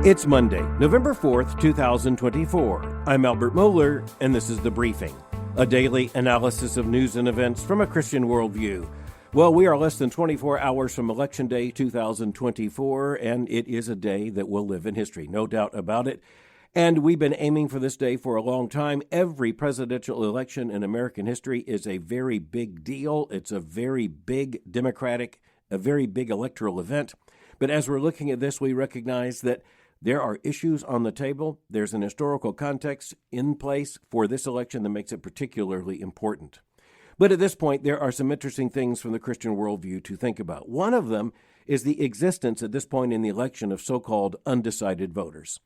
It's Monday, November 4th, 2024. I'm Albert Mohler, and this is The Briefing, a daily analysis of news and events from a Christian worldview. Well, we are less than 24 hours from Election Day 2024, and it is a day that will live in history, no doubt about it. And we've been aiming for this day for a long time. Every presidential election in American history is a very big deal. It's a very big democratic, a very big electoral event. But as we're looking at this, we recognize that there are issues on the table. There's an historical context in place for this election that makes it particularly important. But at this point, there are some interesting things from the Christian worldview to think about. One of them is the existence at this point in the election of so-called undecided voters.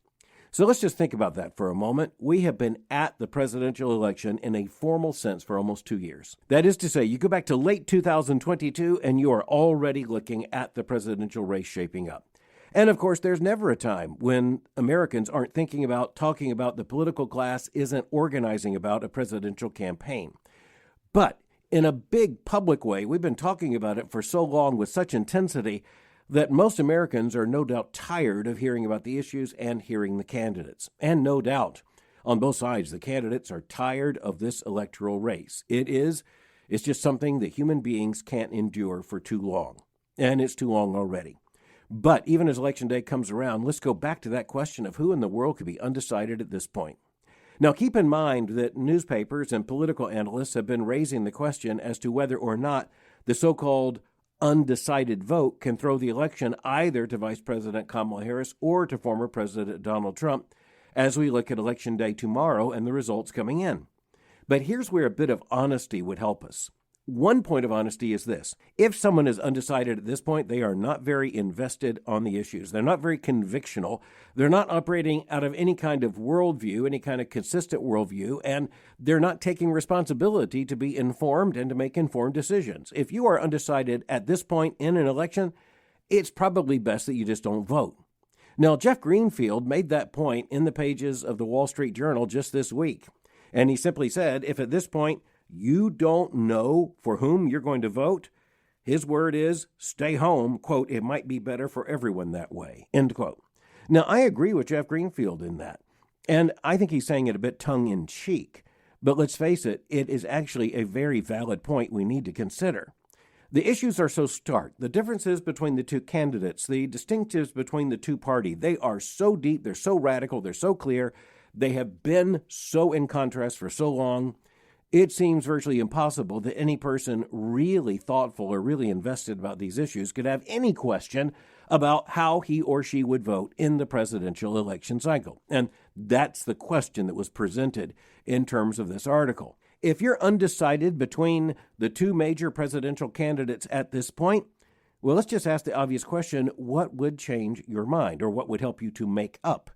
So let's just think about that for a moment. We have been at the presidential election in a formal sense for almost 2 years. That is to say, you go back to late 2022 and you are already looking at the presidential race shaping up. And of course, there's never a time when Americans aren't thinking about, talking about, the political class isn't organizing about a presidential campaign. But in a big public way, we've been talking about it for so long with such intensity that most Americans are no doubt tired of hearing about the issues and hearing the candidates. And no doubt, on both sides, the candidates are tired of this electoral race. It's just something that human beings can't endure for too long. And it's too long already. But even as Election Day comes around, let's go back to that question of who in the world could be undecided at this point. Now, keep in mind that newspapers and political analysts have been raising the question as to whether or not the so-called undecided vote can throw the election either to Vice President Kamala Harris or to former President Donald Trump as we look at Election Day tomorrow and the results coming in. But here's where a bit of honesty would help us. One point of honesty is this. If someone is undecided at this point, they are not very invested on the issues. They're not very convictional. They're not operating out of any kind of worldview, any kind of consistent worldview, and they're not taking responsibility to be informed and to make informed decisions. If you are undecided at this point in an election, it's probably best that you just don't vote. Now, Jeff Greenfield made that point in the pages of the Wall Street Journal just this week, and he simply said, if at this point you don't know for whom you're going to vote, his word is, stay home, quote, it might be better for everyone that way, end quote. Now, I agree with Jeff Greenfield in that, and I think he's saying it a bit tongue-in-cheek, but let's face it, it is actually a very valid point we need to consider. The issues are so stark. The differences between the two candidates, the distinctives between the two parties, they are so deep, they're so radical, they're so clear, they have been so in contrast for so long. It seems virtually impossible that any person really thoughtful or really invested about these issues could have any question about how he or she would vote in the presidential election cycle. And that's the question that was presented in terms of this article. If you're undecided between the two major presidential candidates at this point, well, let's just ask the obvious question, what would change your mind, or what would help you to make up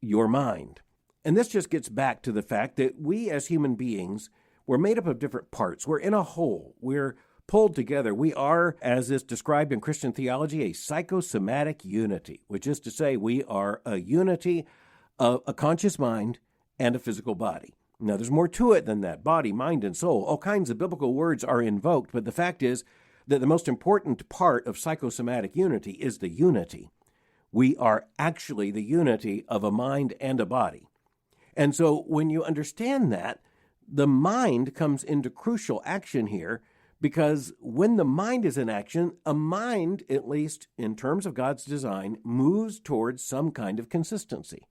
your mind? And this just gets back to the fact that we as human beings, we're made up of different parts. We're in a whole. We're pulled together. We are, as is described in Christian theology, a psychosomatic unity, which is to say we are a unity of a conscious mind and a physical body. Now, there's more to it than that. Body, mind, and soul. All kinds of biblical words are invoked, but the fact is that the most important part of psychosomatic unity is the unity. We are actually the unity of a mind and a body. And so when you understand that, the mind comes into crucial action here, because when the mind is in action, a mind, at least in terms of God's design, moves towards some kind of consistency.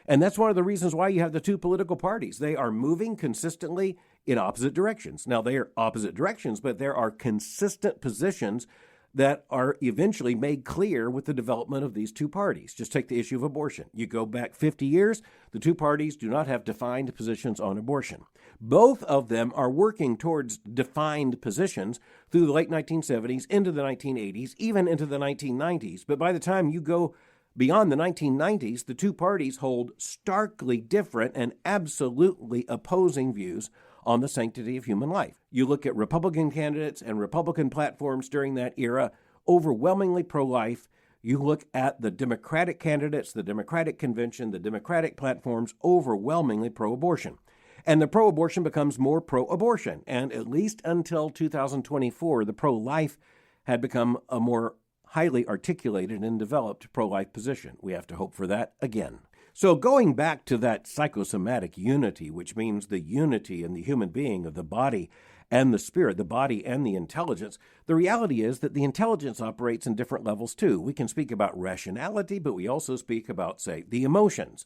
And that's one of the reasons why you have the two political parties. They are moving consistently in opposite directions. Now, they are opposite directions, but there are consistent positions that are eventually made clear with the development of these two parties. Just take the issue of abortion. You go back 50 years, the two parties do not have defined positions on abortion. Both of them are working towards defined positions through the late 1970s, into the 1980s, even into the 1990s. But by the time you go beyond the 1990s, the two parties hold starkly different and absolutely opposing views on the sanctity of human life. You look at Republican candidates and Republican platforms during that era, overwhelmingly pro-life. You look at the Democratic candidates, the Democratic convention, the Democratic platforms, overwhelmingly pro-abortion. And the pro-abortion becomes more pro-abortion. And at least until 2024, the pro-life had become a more highly articulated and developed pro-life position. We have to hope for that again. So going back to that psychosomatic unity, which means the unity in the human being of the body and the spirit, the body and the intelligence, the reality is that the intelligence operates in different levels too. We can speak about rationality, but we also speak about, say, the emotions.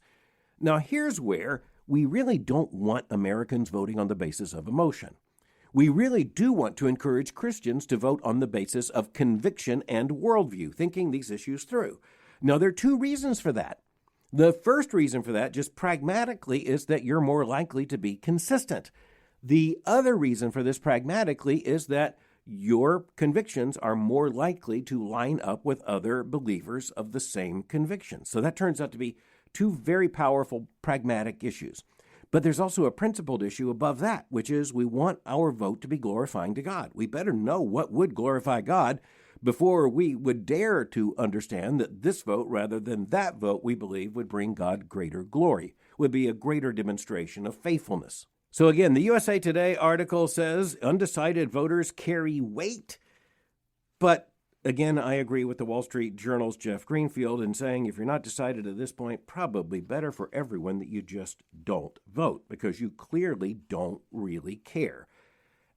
Now, here's where we really don't want Americans voting on the basis of emotion. We really do want to encourage Christians to vote on the basis of conviction and worldview, thinking these issues through. Now, there are two reasons for that. The first reason for that, just pragmatically, is that you're more likely to be consistent. The other reason for this pragmatically is that your convictions are more likely to line up with other believers of the same conviction. So that turns out to be two very powerful pragmatic issues. But there's also a principled issue above that, which is we want our vote to be glorifying to God. We better know what would glorify God before we would dare to understand that this vote rather than that vote we believe would bring God greater glory, would be a greater demonstration of faithfulness. So again, the USA Today article says undecided voters carry weight. But again, I agree with the Wall Street Journal's Jeff Greenfield in saying if you're not decided at this point, probably better for everyone that you just don't vote because you clearly don't really care.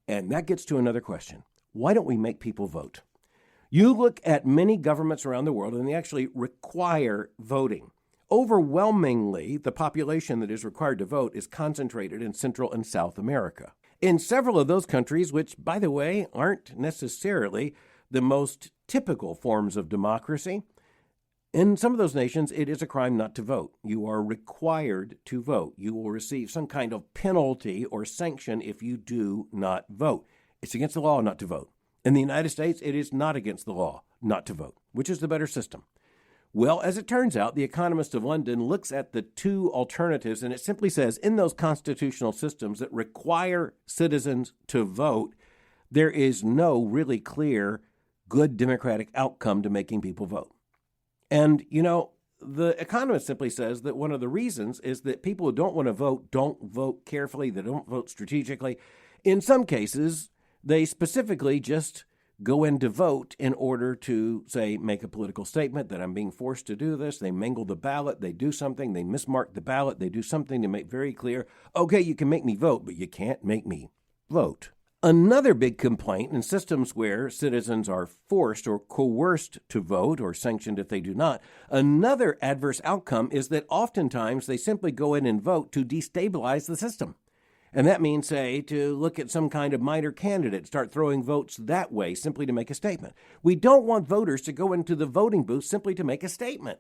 And that gets to another question. Why don't we make people vote? You look at many governments around the world and they actually require voting. Overwhelmingly, the population that is required to vote is concentrated in Central and South America. In several of those countries, which, by the way, aren't necessarily the most typical forms of democracy, in some of those nations, it is a crime not to vote. You are required to vote. You will receive some kind of penalty or sanction if you do not vote. It's against the law not to vote. In the United States, it is not against the law not to vote. Which is the better system? Well, as it turns out, the Economist of London looks at the two alternatives, and it simply says in those constitutional systems that require citizens to vote, there is no really clear, good democratic outcome to making people vote. And, the Economist simply says that one of the reasons is that people who don't want to vote don't vote carefully, they don't vote strategically. In some cases, they specifically just go in to vote in order to, say, make a political statement that I'm being forced to do this. They mangle the ballot. They do something. They mismark the ballot. They do something to make very clear, okay, you can make me vote, but you can't make me vote. Another big complaint in systems where citizens are forced or coerced to vote or sanctioned if they do not, another adverse outcome is that oftentimes they simply go in and vote to destabilize the system. And that means, say, to look at some kind of minor candidate, start throwing votes that way simply to make a statement. We don't want voters to go into the voting booth simply to make a statement.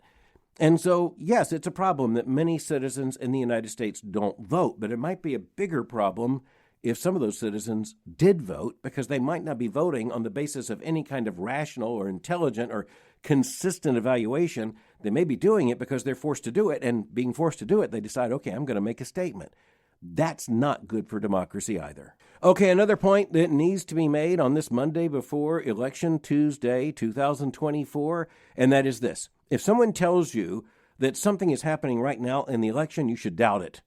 And so, yes, it's a problem that many citizens in the United States don't vote, but it might be a bigger problem if some of those citizens did vote because they might not be voting on the basis of any kind of rational or intelligent or consistent evaluation. They may be doing it because they're forced to do it, and being forced to do it, they decide, okay, I'm going to make a statement. That's not good for democracy either. Okay, another point that needs to be made on this Monday before Election Tuesday 2024, and that is this. If someone tells you that something is happening right now in the election, you should doubt it.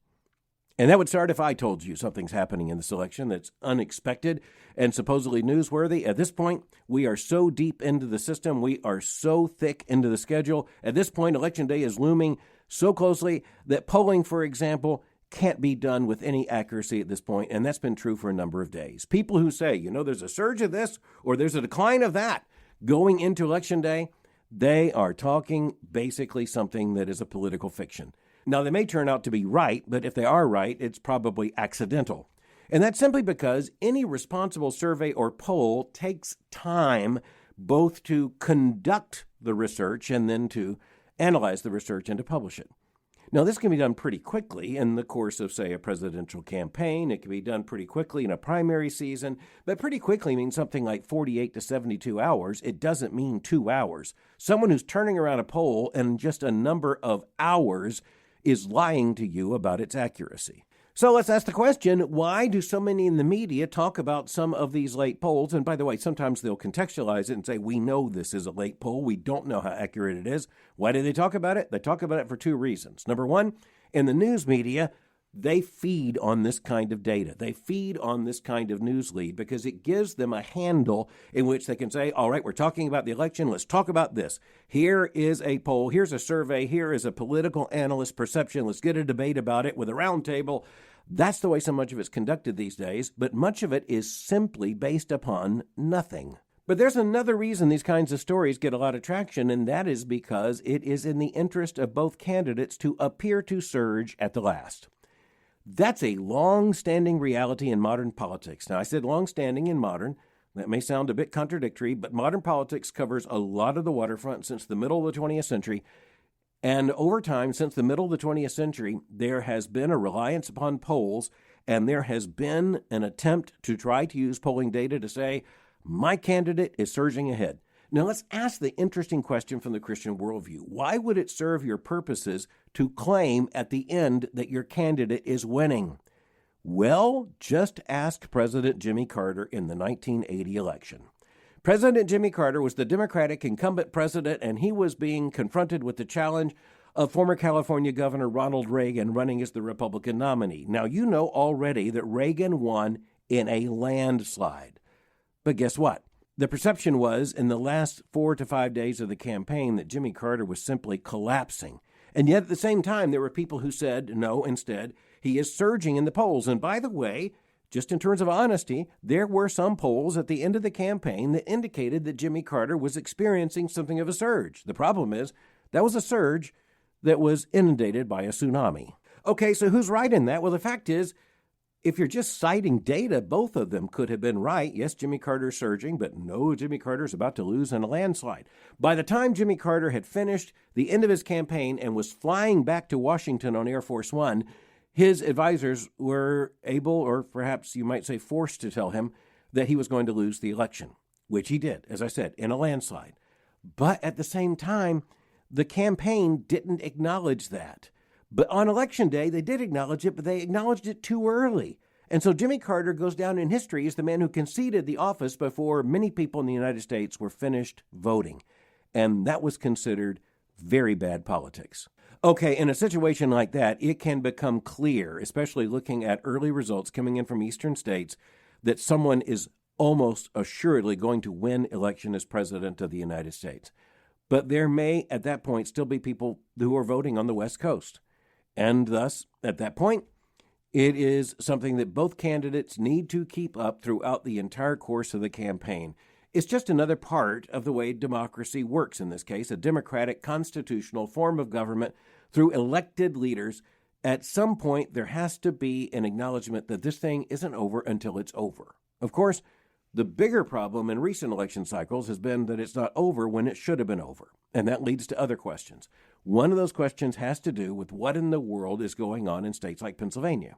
And that would start if I told you something's happening in this election that's unexpected and supposedly newsworthy. At this point, we are so deep into the system. We are so thick into the schedule. At this point, Election Day is looming so closely that polling, for example, can't be done with any accuracy at this point, and that's been true for a number of days. People who say, there's a surge of this or there's a decline of that going into Election Day, they are talking basically something that is a political fiction. Now, they may turn out to be right, but if they are right, it's probably accidental. And that's simply because any responsible survey or poll takes time both to conduct the research and then to analyze the research and to publish it. Now, this can be done pretty quickly in the course of, say, a presidential campaign. It can be done pretty quickly in a primary season, but pretty quickly means something like 48 to 72 hours. It doesn't mean 2 hours. Someone who's turning around a poll in just a number of hours is lying to you about its accuracy. So let's ask the question, why do so many in the media talk about some of these late polls? And by the way, sometimes they'll contextualize it and say, we know this is a late poll. We don't know how accurate it is. Why do they talk about it? They talk about it for two reasons. Number one, in the news media, they feed on this kind of data. They feed on this kind of news lead because it gives them a handle in which they can say, all right, we're talking about the election. Let's talk about this. Here is a poll. Here's a survey. Here is a political analyst perception. Let's get a debate about it with a round table. That's the way so much of it's conducted these days, but much of it is simply based upon nothing. But there's another reason these kinds of stories get a lot of traction, and that is because it is in the interest of both candidates to appear to surge at the last. That's a long-standing reality in modern politics. Now, I said long-standing in modern. That may sound a bit contradictory, but modern politics covers a lot of the waterfront since the middle of the 20th century. And over time, since the middle of the 20th century, there has been a reliance upon polls, and there has been an attempt to try to use polling data to say, my candidate is surging ahead. Now, let's ask the interesting question from the Christian worldview. Why would it serve your purposes to claim at the end that your candidate is winning? Well, just ask President Jimmy Carter in the 1980 election. President Jimmy Carter was the Democratic incumbent president, and he was being confronted with the challenge of former California Governor Ronald Reagan running as the Republican nominee. Now, you know already that Reagan won in a landslide. But guess what? The perception was in the last 4 to 5 days of the campaign that Jimmy Carter was simply collapsing. And yet at the same time, there were people who said, no, instead, he is surging in the polls. And by the way, just in terms of honesty, there were some polls at the end of the campaign that indicated that Jimmy Carter was experiencing something of a surge. The problem is that was a surge that was inundated by a tsunami. Okay, so who's right in that? Well, the fact is, if you're just citing data, both of them could have been right. Yes, Jimmy Carter's surging, but no, Jimmy Carter's about to lose in a landslide. By the time Jimmy Carter had finished the end of his campaign and was flying back to Washington on Air Force One, his advisors were able, or perhaps you might say forced, to tell him that he was going to lose the election, which he did, as I said, in a landslide. But at the same time, the campaign didn't acknowledge that. But on Election Day, they did acknowledge it, but they acknowledged it too early. And so Jimmy Carter goes down in history as the man who conceded the office before many people in the United States were finished voting. And that was considered very bad politics. Okay, in a situation like that, it can become clear, especially looking at early results coming in from eastern states, that someone is almost assuredly going to win election as president of the United States. But there may, at that point, still be people who are voting on the West Coast. And thus, at that point, it is something that both candidates need to keep up throughout the entire course of the campaign. It's just another part of the way democracy works in this case, a democratic constitutional form of government through elected leaders. At some point, there has to be an acknowledgement that this thing isn't over until it's over. Of course, the bigger problem in recent election cycles has been that it's not over when it should have been over. And that leads to other questions. One of those questions has to do with what in the world is going on in states like Pennsylvania.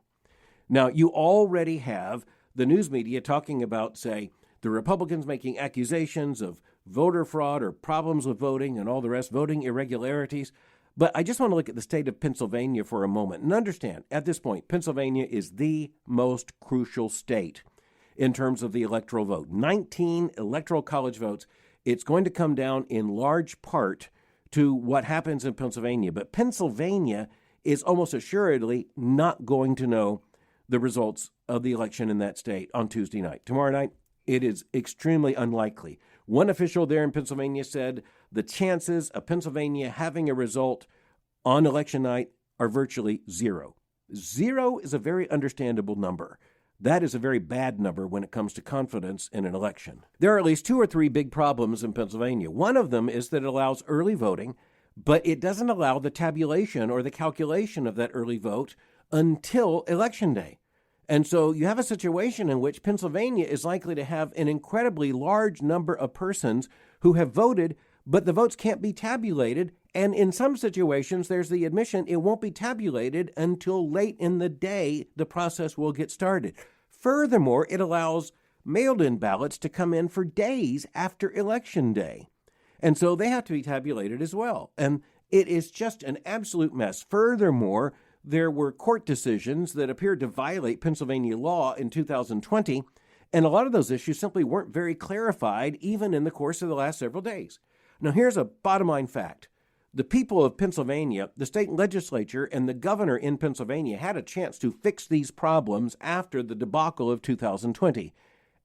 Now, you already have the news media talking about, say, the Republicans making accusations of voter fraud or problems with voting and all the rest, voting irregularities. But I just want to look at the state of Pennsylvania for a moment and understand, at this point, Pennsylvania is the most crucial state in terms of the electoral vote. 19 electoral college votes. It's going to come down in large part to what happens in Pennsylvania. But Pennsylvania is almost assuredly not going to know the results of the election in that state on Tuesday night. Tomorrow night, it is extremely unlikely. One official there in Pennsylvania said the chances of Pennsylvania having a result on election night are virtually zero. Zero is a very understandable number. That is a very bad number when it comes to confidence in an election. There are at least 2 or 3 big problems in Pennsylvania. One of them is that it allows early voting, but it doesn't allow the tabulation or the calculation of that early vote until Election Day. And so you have a situation in which Pennsylvania is likely to have an incredibly large number of persons who have voted, but the votes can't be tabulated. And in some situations, there's the admission it won't be tabulated until late in the day the process will get started. Furthermore, it allows mailed-in ballots to come in for days after Election Day. And so they have to be tabulated as well. And it is just an absolute mess. Furthermore, there were court decisions that appeared to violate Pennsylvania law in 2020, and a lot of those issues simply weren't very clarified even in the course of the last several days. Now, here's a bottom line fact. The people of Pennsylvania, the state legislature, and the governor in Pennsylvania had a chance to fix these problems after the debacle of 2020,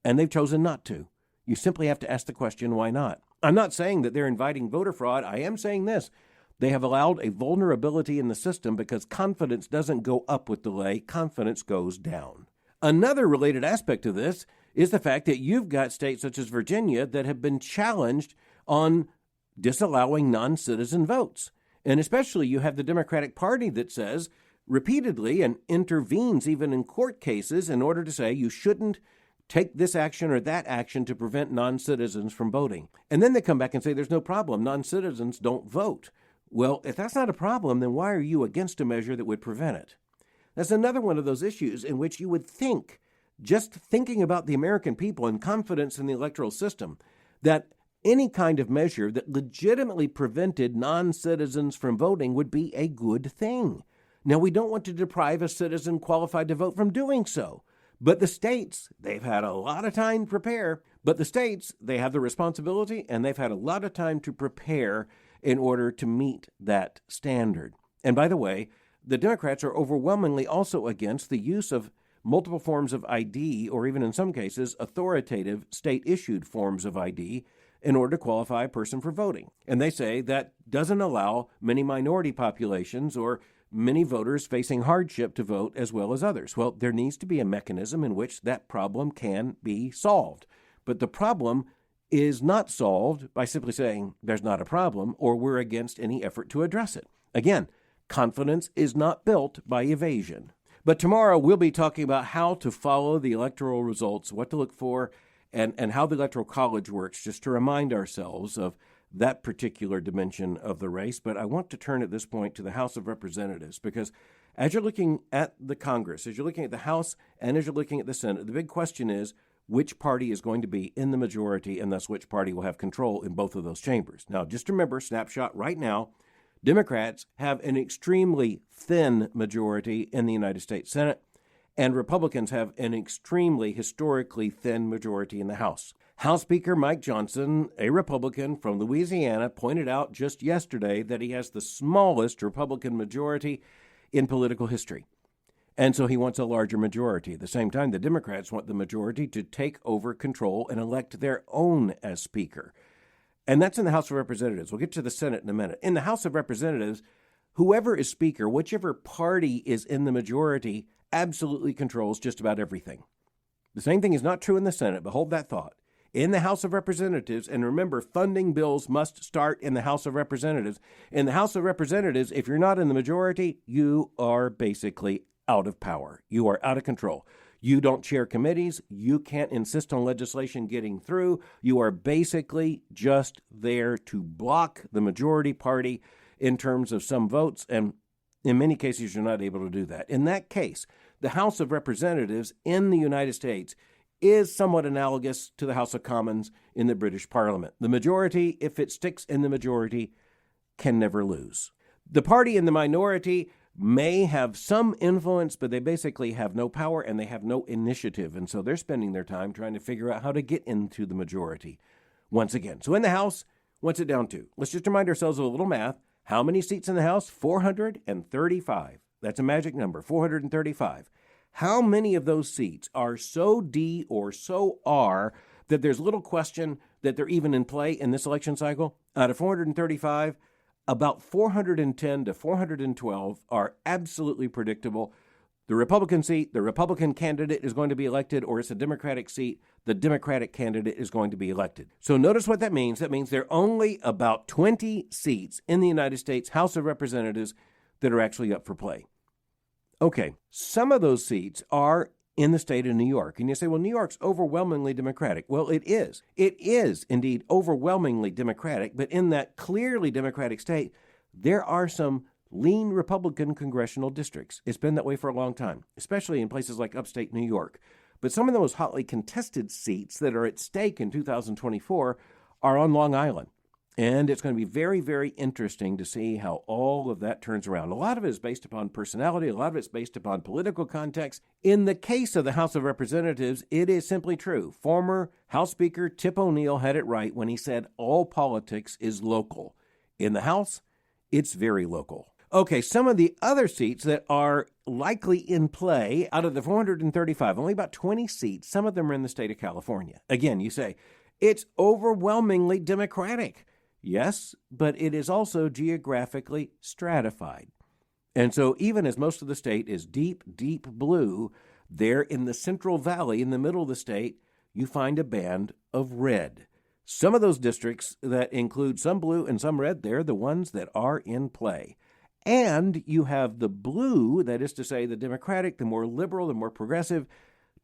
and they've chosen not to. You simply have to ask the question, why not? I'm not saying that they're inviting voter fraud. I am saying this. They have allowed a vulnerability in the system because confidence doesn't go up with delay. Confidence goes down. Another related aspect of this is the fact that you've got states such as Virginia that have been challenged on disallowing non-citizen votes. And especially you have the Democratic Party that says repeatedly and intervenes even in court cases in order to say you shouldn't take this action or that action to prevent non-citizens from voting. And then they come back and say there's no problem. Non-citizens don't vote. Well, if that's not a problem, then why are you against a measure that would prevent it? That's another one of those issues in which you would think, just thinking about the American people and confidence in the electoral system, that any kind of measure that legitimately prevented non-citizens from voting would be a good thing. Now, we don't want to deprive a citizen qualified to vote from doing so. But the states, they've had a lot of time to prepare. But the states, they have the responsibility, and they've had a lot of time to prepare in order to meet that standard. And by the way, the Democrats are overwhelmingly also against the use of multiple forms of ID, or even in some cases, authoritative state-issued forms of ID, in order to qualify a person for voting. And they say that doesn't allow many minority populations or many voters facing hardship to vote as well as others. Well, there needs to be a mechanism in which that problem can be solved. But the problem is not solved by simply saying there's not a problem or we're against any effort to address it. Again, confidence is not built by evasion. But tomorrow we'll be talking about how to follow the electoral results, what to look for, and how the Electoral College works, just to remind ourselves of that particular dimension of the race. But I want to turn at this point to the House of Representatives, because as you're looking at the Congress, as you're looking at the House, and as you're looking at the Senate, the big question is which party is going to be in the majority, and thus which party will have control in both of those chambers. Now, just remember, snapshot right now, Democrats have an extremely thin majority in the United States Senate, and Republicans have an extremely historically thin majority in the House. House Speaker Mike Johnson, a Republican from Louisiana, pointed out just yesterday that he has the smallest Republican majority in political history. And so he wants a larger majority. At the same time, the Democrats want the majority to take over control and elect their own as Speaker. And that's in the House of Representatives. We'll get to the Senate in a minute. In the House of Representatives, whoever is Speaker, whichever party is in the majority, absolutely controls just about everything. The same thing is not true in the Senate, but hold that thought. In the House of Representatives, and remember, funding bills must start in the House of Representatives. In the House of Representatives, if you're not in the majority, you are basically out of power. You are out of control. You don't chair committees. You can't insist on legislation getting through. You are basically just there to block the majority party in terms of some votes, and in many cases, you're not able to do that. In that case, the House of Representatives in the United States is somewhat analogous to the House of Commons in the British Parliament. The majority, if it sticks in the majority, can never lose. The party in the minority may have some influence, but they basically have no power and they have no initiative. And so they're spending their time trying to figure out how to get into the majority once again. So in the House, what's it down to? Let's just remind ourselves of a little math. How many seats in the House? 435. That's a magic number, 435. How many of those seats are so D or so R that there's little question that they're even in play in this election cycle? Out of 435, about 410 to 412 are absolutely predictable. The Republican seat, the Republican candidate is going to be elected, or it's a Democratic seat, the Democratic candidate is going to be elected. So notice what that means. That means there are only about 20 seats in the United States House of Representatives that are actually up for play. Okay, some of those seats are in the state of New York. And you say, well, New York's overwhelmingly Democratic. Well, it is. It is indeed overwhelmingly Democratic, but in that clearly Democratic state, there are some lean Republican congressional districts. It's been that way for a long time, especially in places like upstate New York. But some of the most hotly contested seats that are at stake in 2024 are on Long Island. And it's going to be very, very interesting to see how all of that turns around. A lot of it is based upon personality. A lot of it's based upon political context. In the case of the House of Representatives, it is simply true. Former House Speaker Tip O'Neill had it right when he said all politics is local. In the House, It's very local. Okay, some of the other seats that are likely in play, out of the 435, only about 20 seats, some of them are in the state of California. Again, you say, it's overwhelmingly Democratic. Yes, but it is also geographically stratified. And so even as most of the state is deep, deep blue, there in the Central Valley, in the middle of the state, you find a band of red. Some of those districts that include some blue and some red, they're the ones that are in play. And you have the blue, that is to say the Democratic, the more liberal, the more progressive,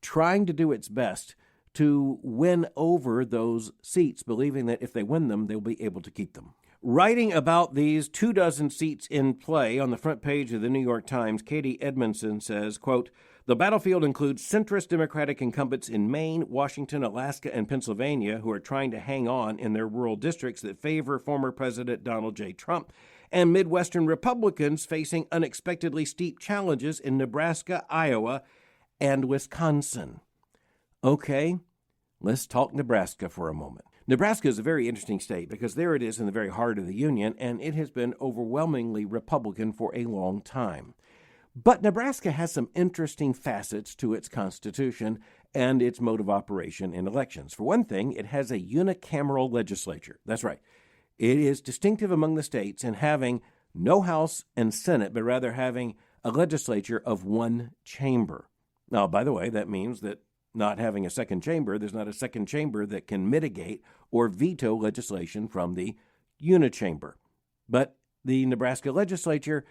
trying to do its best to win over those seats, believing that if they win them, they'll be able to keep them. Writing about these 24 seats in play on the front page of the New York Times, Catie Edmondson says, quote, "The battlefield includes centrist Democratic incumbents in Maine, Washington, Alaska, and Pennsylvania who are trying to hang on in their rural districts that favor former President Donald J. Trump, and Midwestern Republicans facing unexpectedly steep challenges in Nebraska, Iowa, and Wisconsin." Okay, let's talk Nebraska for a moment. Nebraska is a very interesting state because there it is in the very heart of the Union, and it has been overwhelmingly Republican for a long time. But Nebraska has some interesting facets to its constitution and its mode of operation in elections. For one thing, it has a unicameral legislature. That's right. It is distinctive among the states in having no House and Senate, but rather having a legislature of one chamber. Now, by the way, that means that not having a second chamber, there's not a second chamber that can mitigate or veto legislation from the unichamber. But the Nebraska legislature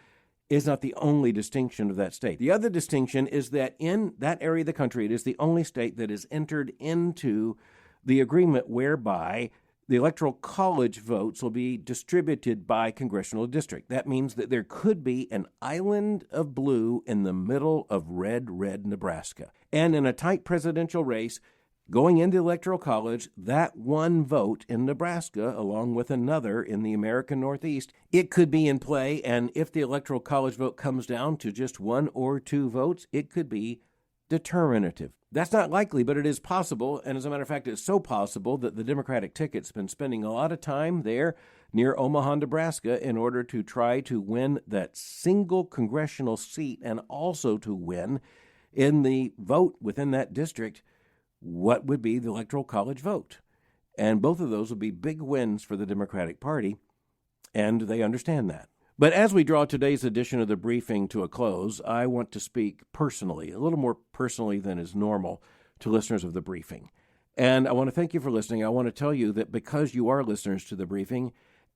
is not the only distinction of that state. The other distinction is that in that area of the country, it is the only state that has entered into the agreement whereby the Electoral College votes will be distributed by congressional district. That means that there could be an island of blue in the middle of red Nebraska. And in a tight presidential race, going into the Electoral College, that one vote in Nebraska, along with another in the American Northeast, it could be in play. And if the Electoral College vote comes down to just one or two votes, it could be determinative. That's not likely, but it is possible. And as a matter of fact, it's so possible that the Democratic ticket's been spending a lot of time there near Omaha, Nebraska, in order to try to win that single congressional seat and also to win in the vote within that district what would be the Electoral College vote. And both of those would be big wins for the Democratic Party, and they understand that. But as we draw today's edition of the briefing to a close, I want to speak personally, a little more personally than is normal, to listeners of the briefing. And I want to thank you for listening. I want to tell you that because you are listeners to the briefing,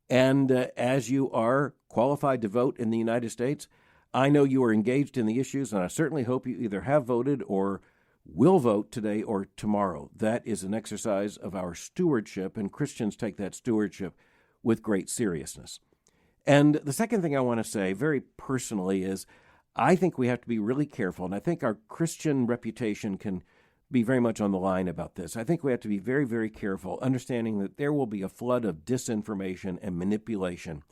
and as you are qualified to vote in the United States, I know you are engaged in the issues, and I certainly hope you either have voted or will vote today or tomorrow. That is an exercise of our stewardship, and Christians take that stewardship with great seriousness. And the second thing I want to say very personally is I think we have to be really careful, and I think our Christian reputation can be very much on the line about this. I think we have to be very, very careful, understanding that there will be a flood of disinformation and manipulation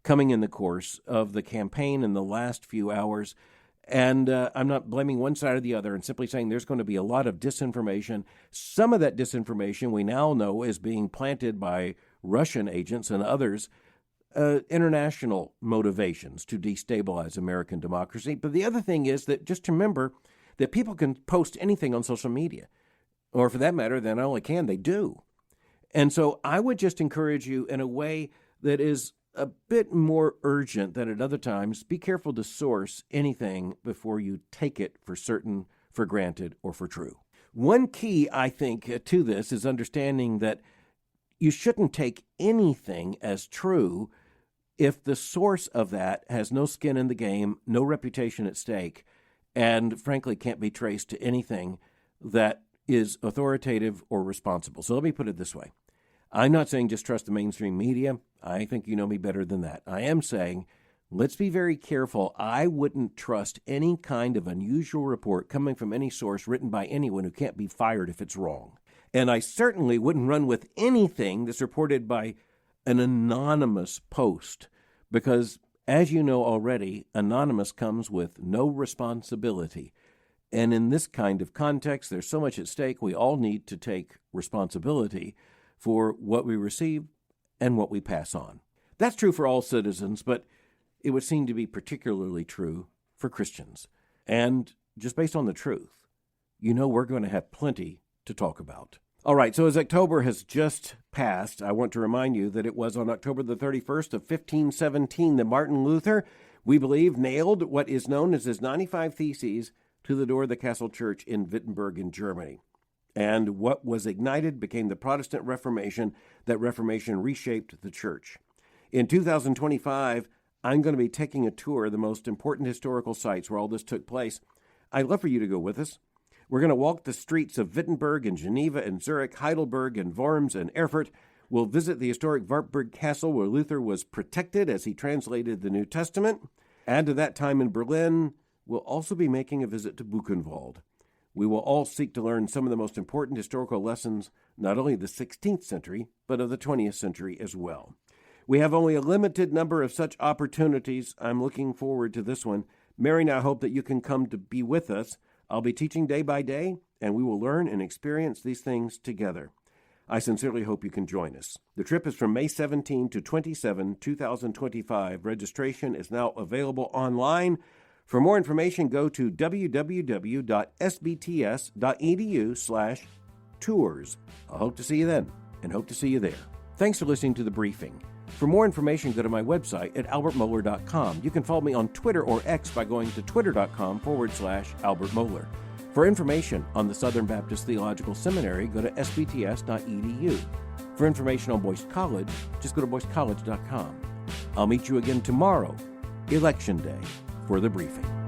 coming in the course of the campaign in the last few hours. And I'm not blaming one side or the other and simply saying there's going to be a lot of disinformation. Some of that disinformation we now know is being planted by Russian agents and others, international motivations to destabilize American democracy. But the other thing is that just remember that people can post anything on social media, or for that matter, they not only can, they do. And so I would just encourage you in a way that is a bit more urgent than at other times. Be careful to source anything before you take it for certain, for granted, or for true. One key, I think, to this is understanding that you shouldn't take anything as true if the source of that has no skin in the game, no reputation at stake, and frankly can't be traced to anything that is authoritative or responsible. So let me put it this way. I'm not saying just trust the mainstream media. I think you know me better than that. I am saying let's be very careful. I wouldn't trust any kind of unusual report coming from any source written by anyone who can't be fired if it's wrong. And I certainly wouldn't run with anything that's reported by an anonymous post, because, as you know already, anonymous comes with no responsibility. And in this kind of context, there's so much at stake, we all need to take responsibility for what we receive and what we pass on. That's true for all citizens, but it would seem to be particularly true for Christians. And just based on the truth, we're going to have plenty to talk about. All right, so as October has just passed, I want to remind you that it was on October the 31st of 1517 that Martin Luther, we believe, nailed what is known as his 95 Theses to the door of the Castle Church in Wittenberg in Germany. And what was ignited became the Protestant Reformation. That Reformation reshaped the church. In 2025, I'm going to be taking a tour of the most important historical sites where all this took place. I'd love for you to go with us. We're going to walk the streets of Wittenberg and Geneva and Zurich, Heidelberg and Worms and Erfurt. We'll visit the historic Wartburg Castle where Luther was protected as he translated the New Testament. Add to that time in Berlin, we'll also be making a visit to Buchenwald. We will all seek to learn some of the most important historical lessons, not only of the 16th century, but of the 20th century as well. We have only a limited number of such opportunities. I'm looking forward to this one. Mary and I hope that you can come to be with us. I'll be teaching day by day, and we will learn and experience these things together. I sincerely hope you can join us. The trip is from May 17 to 27, 2025. Registration is now available online. For more information, go to www.sbts.edu/tours. I hope to see you then, and hope to see you there. Thanks for listening to The Briefing. For more information, go to my website at albertmohler.com. You can follow me on Twitter or X by going to twitter.com/Albert Mohler. For information on the Southern Baptist Theological Seminary, go to sbts.edu. For information on Boyce College, just go to boycecollege.com. I'll meet you again tomorrow, Election Day, for The Briefing.